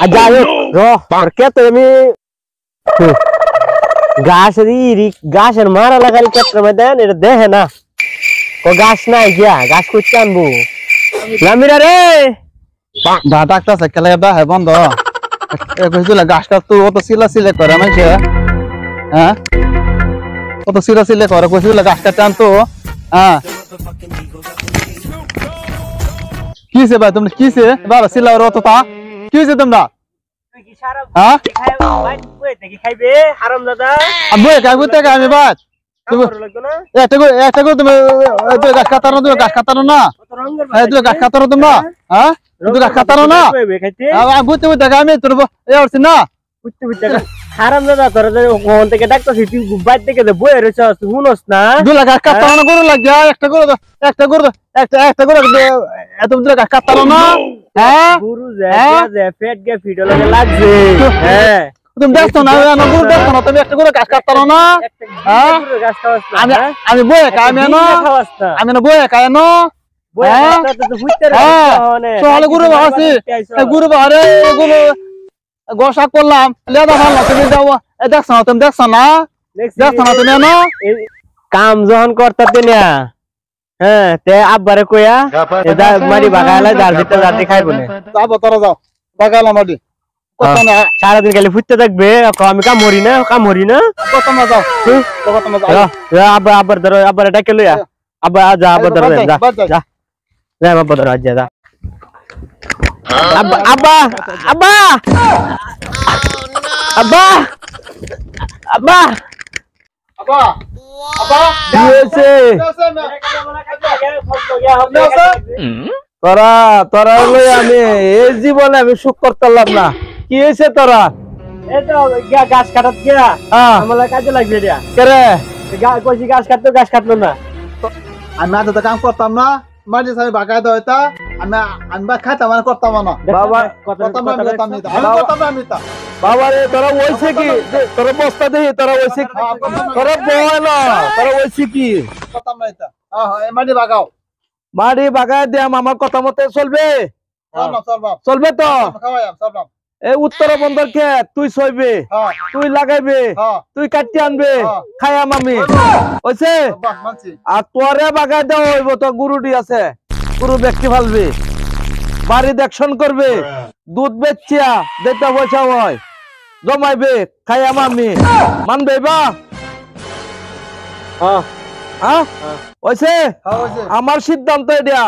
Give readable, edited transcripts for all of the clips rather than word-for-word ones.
আর যাই হোক আর কে তো আমি গাছের মারা লাগাল ক্ষেত্রে দেন এটা দেখে না ও গাছ নাই গিয়া গাছ করতে আনবো লামিরা রে ডাক্তার খেলা হ্যাঁ বন্ধ গাছটা তো অত সিলা সিলে করে মাইছে হ্যাঁ অত সিলা সিলে করে কইছিল গাছটা টানতো হ্যাঁ কিসে ভাই তুমি কিসে বাবা সিলা ওর অতটা কিসে তোমরা হ্যাঁ খাইবে হারাম দাদা আব্বু কাগুতে আমি বাদ তুমি একটা করে তুমি গাছ কাটানো তুমি গাছ কাটানো না তুমি গাছ কাটানো তোমরা হ্যাঁ তুমি গাছ কাটানো না বুঝতে বুঝতে আমি তোর করছি না বুঝতে বুঝতে হারাম দাদা তোরা ওখান থেকে ডাকতেছি তুই বাইর থেকে বয়ে রয়েছ শুনোস না দুলা গাছ কাটানো গরু লাগে একটা করে তুমি গাছ কাটানো না হ্যাঁ গরু পেট গে ফিট লাগে লাগছে হ্যাঁ তুমি দেখছো না গরু দেখছো না তুমি একটা করে গাছ কাটানো না আমি বয়ে খাই আমি না বয়ে খাই না গুরু বাহাসি গুরু বাহারে গুরু গোসা করলাম লেদা ভালো তুমি যাও দেখছো না তুমি দেখছো না তুমি না কাম যখন করতে না হ্যাঁ তে আব্বারে কইয়া মারি বাগাইলা যার ভিতরে রাতে খাইবো না যাবো তোরা যাও বাগাইলা মারি সারাদিন খালি ফুটতে থাকবে আমি কাম হরি না কত না যাও আব্বার ধরো আব্বারে ডাকে লইয়া আব্বা যা আব্বা ধরো যা যা আব্বা ধরো যা যা আব্বা আব্বা আব্বা আব্বা আব্বা আব্বা আব্বা কি হয়েছে তোরা তোরা লই আমি এই জীবনে আমি সুখ করতাম না কি হয়েছে তোরা এই তো গাছ কাটাত গিয়া আমার কাজে লাগবে রে কেরে কইছি গাছ কাটলো না আমি আজ তো কাম করতাম না মাঝে সামনে বাগায় দাও এটা আমি বা খাইতাম মানে করতাম না বাবা বাবা রে তোরা হইছে কি তোরা বস্তা দেই তোরা হইছে তোরা বয় না তোরা হইছে কি করতাম না এটা মাটি বাগাও মাটি বাগায় দিয়াম আমার কথা মতে চলবে চলবে তো এই উত্তর বন্দর ক্ষেত তুই সইবে তুই লাগাইবে তুই কাটি আনবে খাইয়াম আমি হইছে আর তোরে বাগায় দেওয়া হইব তো গুরুটি আছে গুরু ব্যক্তি ফালবে বাড়ি দেখশন করবে দুধ বেচিয়া দেতা পয়সা হয় জমাইবে খাইয়াম আমি মানবে বা হইছে আমার সিদ্ধান্ত এটা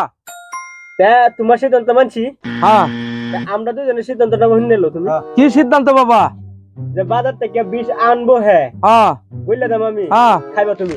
তোমার সিদ্ধান্ত মানছি হ্যাঁ আমরা দুজনের সিদ্ধান্তটা নিলো তুমি কি সিদ্ধান্ত বাবা যে বাজার থেকে বিষ আনবো হ্যাঁ বুঝলে দাম আমি খাইবা তুমি